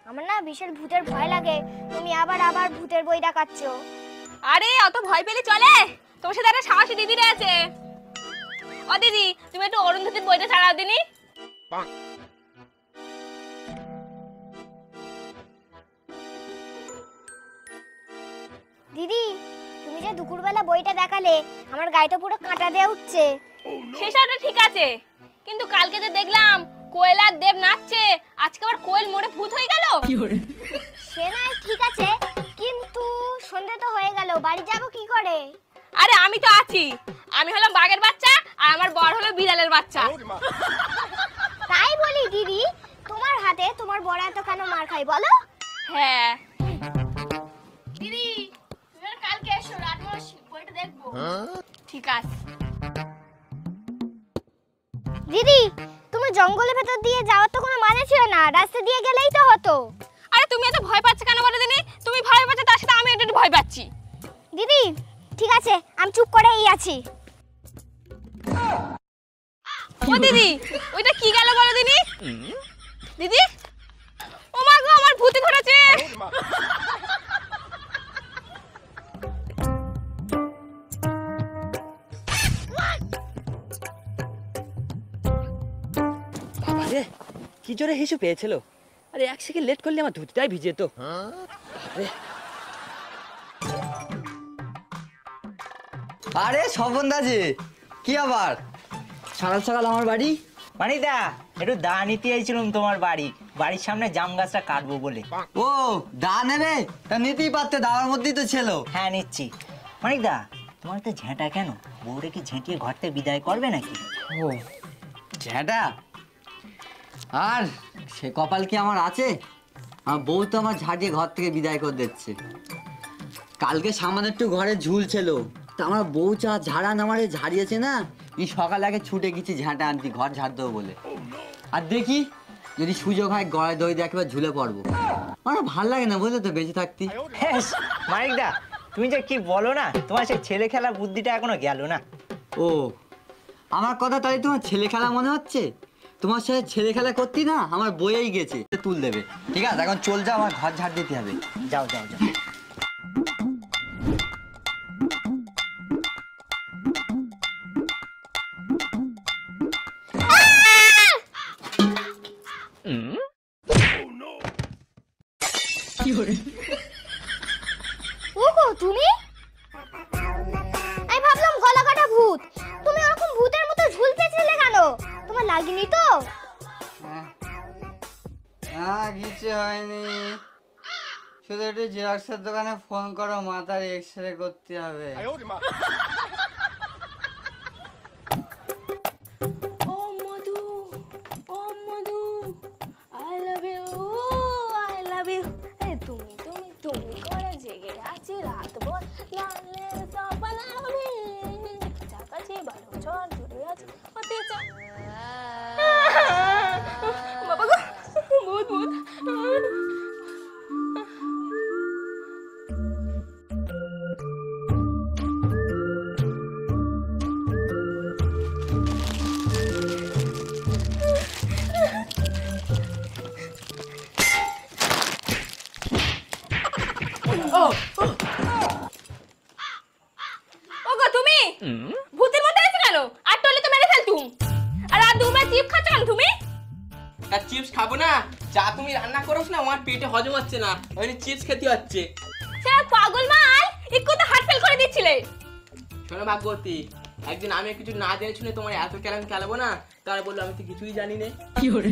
আমার না বিশাল ভূতের ভয় লাগে। তুমি আবার ভূতের বই দেখাচ্ছো। আরে অত ভয় পেলে চলে? তোমার সাথে একটা সাহসী দিদি রয়েছে। ও দিদি, তুমি একটু অরুন্ধতির বইটা ছাড়াও দিনি। দিদি, তুমি যে দুপুরবেলা বইটা দেখালে আমার গায়েটা পুরো কাঁটা দিয়ে উঠছে। সেসবটা ঠিক আছে, কিন্তু কালকে যে দেখলাম কোয়েল আর দেব নাচছে, আজকে আবার কোয়েল মরে ভূত হয়ে গেল। সে না ঠিক আছে, কিন্তু সন্ধ্যা তো হয়ে গেল, বাড়ি যাব কি করে? আরে আমি তো আছি, আমি হলাম বাঘের বাচ্চা আর আমার বর হলো বিড়ালের বাচ্চা। তাই বলি দিদি, তোমার হাতে তোমার বড় এত কেন মার খাই বলো? হ্যাঁ দিদি, তুমি কালকে এসো, রাত বইটা দেখবো। ঠিক আছে দিদি, তুমি জঙ্গলের ভেতর দিয়ে যাওয়ার তো কোনো মানে ছিল না, রাস্তা দিয়ে গেলেই তো হতো। আরে তুমি এত ভয় পাচ্ছ কেন বলো দিনি? তুমি ভয় পাচ্ছ, তার সাথে আমি একটু ভয় পাচ্ছি। দিদি ঠিক আছে, আমি চুপ করেই আছি। ও দিদি, ওইটা কি গেল বলো দিনি? দিদি, ও মা গো, আমার ভূতে ধরেছে। বাবা রে, কি জোরে হিসু পেয়েছিল। আরে 1 সেকেন্ড লেট করলে আমার ধুতিটাই ভিজে যেত। আরে স্বপন দাজি, কি আবার সকাল সকাল আমার বাড়ি? মানিদা, একটু দা নিতে আইছিলাম তোমার বাড়ির সামনে জাম গাছটা কাটবো বলে। ও দা নেবে? তা নিতেই পারতে, দাওয়ার মধ্যেই তো ছিল। হ্যাঁ নিচ্ছি। মানিদা, তোমার তো ঝেঁটা কেন? বউরে কি ঝেঁটিয়ে ঘর থেকে বিদায় করবে নাকি? ও ঝ্যাঁটা, আর সে কপাল কি আমার আছে? আমার বউ তো আমার ঝাঁটিয়ে ঘর থেকে বিদায় করে দিচ্ছে। কালকে সামান্য একটু ঘরে ঝুল ছিল, তা আমার বউ ঝাড়া নামারে ঝাড়িয়েছে না, এই সকালে আগে ছুটে গেছি ঝাঁটা আনতে, ঘর ঝাড় দেবো বলে। আর দেখি যদি সুযোগ হয় গলায় দই দিয়ে একবার ঝুলে পড়বো। আমার ভাল লাগে না বুঝলে তো বেঁচে থাকতে। মানিকদা, তুমি যে কি বলো না, তোমার সেই ছেলে খেলা বুদ্ধিটা এখনো গেল না। ও আমার কথা তাই তোমার ছেলে খেলা মনে হচ্ছে? তোমার সাথে ছেলে খেলা করতি না, আমার বইয়েই গেছে, তুল দেবে। ঠিক আছে, এখন চল যাও, আমার ঘর ঝাড় দিতে হবে। যাও যাও যাও। ওগো তুমি? আমি ভাবলাম গলা কাটা ভূত, তুমি ওরকম ভূতের মতো ঝুলতেছিলে কেন? তোমার লাগেনি তো? হ্যাঁ কিছু হয়নি, শুধু একটু জেরক্সের দোকানে ফোন করো, মাথার এক্সরে করতে হবে। ও মধু, ও Madhu, I love you, I love you. তুমি তুমি তুমি করে জেগে আছি রাত ভর, লালে সপনা হবে, কাছাকাছি 12 বছর জুড়ে আছি হতে চাই। বাবা গো, ভূত ভূত। ওগো তুমি ভূতের মধ্যে আছো কেন? আর টলে তো মেরে ফেলতুম। আর রাত দুপুরে চিপ খাচ্ছ কেন তুমি? আর চিপস খাবো না? যা তুমি রান্না করোস না, আমার পেটে হজম হচ্ছে না, ওই চিপস খেতে হচ্ছে। স্যার পাগল মাল, একটু তো হার্ট ফেল করে দিচ্ছিলে। শোনো ভাগ্যবতী, একদিন আমি কিছু না জেনে শুনে তোমার এত ক্যালাম খেলাবো না, তারা বললো আমি তো কিছুই জানি না। কি করে?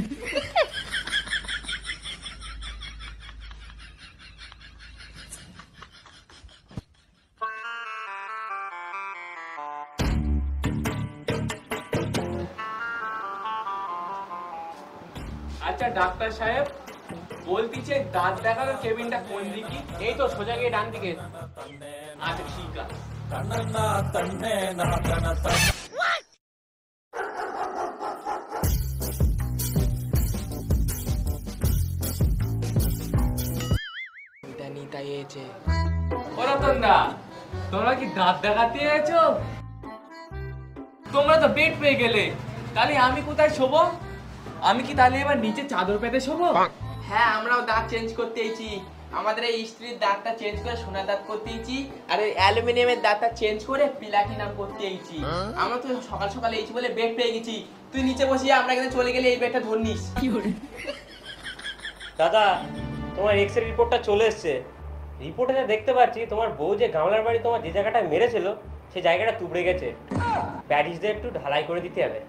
আচ্ছা ডাক্তার সাহেব, বলতিছে দাঁত দেখানোর কেবিনটা কোন দিকে? এই তো সোজা গিয়ে ডান দিকে। আচ্ছা ঠিক আছে। ও রতনদা, তোমরা কি দাঁত দেখাতে এসেছো? তোমরা তো বেড পেয়ে গেলে, তাহলে আমি কোথায় শোবো? আমি কি তাহলে এবার নিচে চাদর পেতে শোবো? হ্যাঁ আমরাও দাঁত চেঞ্জ করতে এইছি। আমাদের এই স্ত্রীর দাঁতটা চেঞ্জ করে সোনার দাঁত করতে এইছি, আর এই অ্যালুমিনিয়ামের দাঁতটা চেঞ্জ করে প্লাটিনাম করতে এইছি। আমরা তো সকাল সকালে এইছি বলে বেড পেয়ে গেছি, তুই নিচে বসিয়ে আমরা এখানে চলে গেলে এই বেডটা ধরনিস। দাদা তোমার এক্স-রে রিপোর্টটা চলে এসেছে। রিপোর্টে যা দেখতে পাচ্ছি তোমার বউ যে গামলার বাড়ি তোমার যে জায়গাটা মেরেছিল সেই জায়গাটা তুবড়ে গেছে, প্যারিস দিয়ে একটু ঢালাই করে দিতে হবে।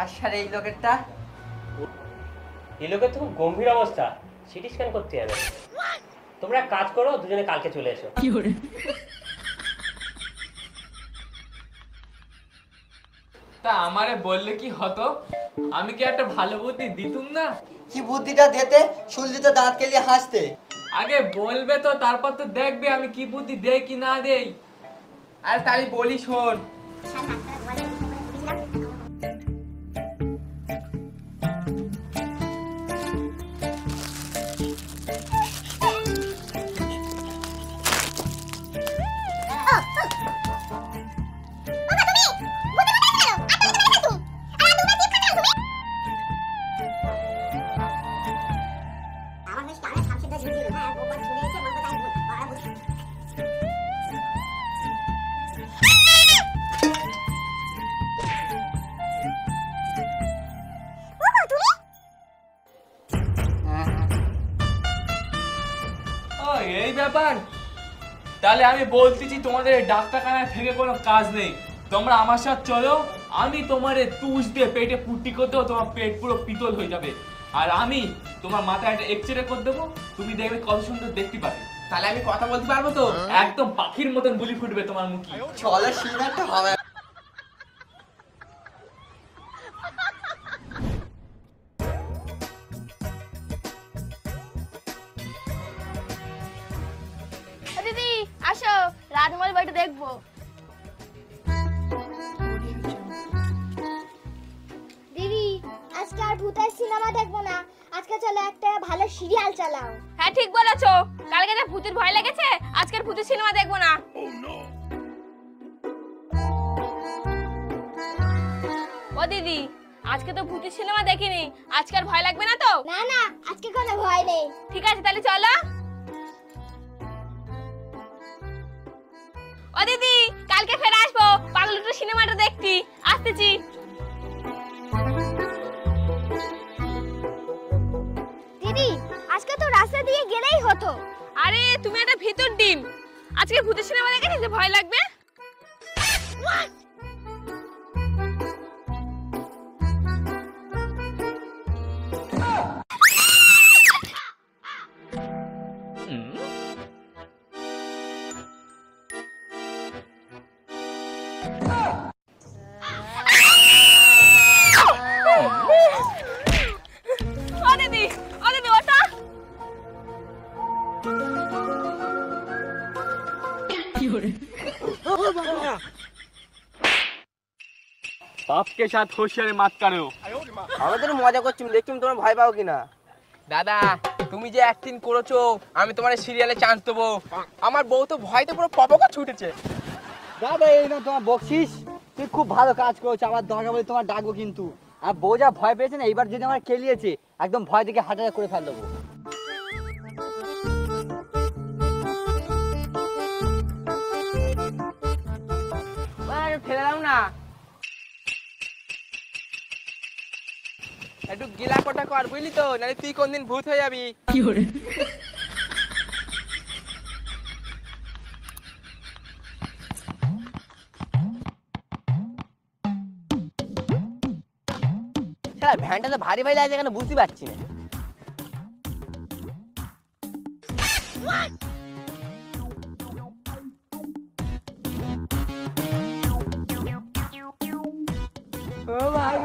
আর স্যার এই লোকেরটা? এই লোকের তো খুব গম্ভীর অবস্থা, সিটি স্ক্যান করতে হবে। তোমরা এক কাজ করো, দুজনে কালকে চলে এসো। তা আমারে বললে কি হতো, আমি কি একটা ভালো বুদ্ধি দিতুম না? কি বুদ্ধিটা দিতে? শুনলি তো দাঁত কেলিয়ে হাসতে। আগে বলবে তো, তারপর তো দেখবে আমি কি বুদ্ধি দেই কি না দেই। আর তাই বলি শোন, ও এই ব্যাপার, তাহলে আমি বলতেছি তোমাদের এই ডাক্তারখানায় থেকে কোনো কাজ নেই, তোমরা আমার সাথে চলো। আমি তোমারে তুষ দিয়ে পেটে পুট্টি করে দেবো, তোমার পেট পুরো পিতল হয়ে যাবে। আর আমি তোমার মাথায় একটা এক্সরে করে দেবো, তুমি দেখবে কত সুন্দর দেখতে পাবে। তাহলে আমি কথা বলতে পারবো তো? একদম পাখির মতন বুলি ফুটবে তোমার মুখে। চলো সিনেমাটা হবে। দিদি আসো, রাজমহল বাড়িটা দেখবো। দিদি আজকে আর ভূতের সিনেমা দেখবো না, আজকে চলো একটা ভালো সিরিয়াল চালাও। হ্যাঁ ঠিক বলেছো, কালকে যে ভূতের ভয় লেগেছে, আজকের ভূতের সিনেমা দেখবো না। ও দিদি, আজকে তো ভূতের সিনেমা দেখিনি, আজকে আর ভয় লাগবে না তো? না না, আজকে কোনো ভয় নেই। ঠিক আছে তাহলে চলো। ও দিদি, কালকে ফের আসবো পাগলুটু সিনেমাটা দেখতে, আসতেছি। দিদি আজকে তো রাস্তা দিয়ে গেলেই হতো। আরে তুমি একটা ভিতর ডিম, আজকে ভূতের সিনেমা দেখেছি যে ভয় লাগবে। ও দিদি, ওটা बाप के साथ होशियारी मत करो। আমাদের মজা করছি, দেখছি তোমরা ভয় পাও কিনা। দাদা তুমি যে অ্যাক্টিং করেছো, আমি তোমার সিরিয়ালে চান্স দেবো। আমার বউ তো ভয়তে পুরো পপকা ছুটেছে। দাদা এই না তোমার বকশিস, তুই খুব ভালো কাজ করেছো, আমার দরকার বলে তোমার ডাকবো কিন্তু। আর বউ যা ভয় পেয়েছে না, এইবার যদি আমার কেলিয়েছে একদম ভয় থেকে হাঁটা করে ফেল দেবো। ফেলে দাও না, একটু গিলা কোটা কর বুঝলি তো, নাহলে তুই কোনদিন ভূত হয়ে যাবি। ভ্যানটা তো ভারী ভাই লাগছে, এখানে বুঝতে পারছি না। ও ভাই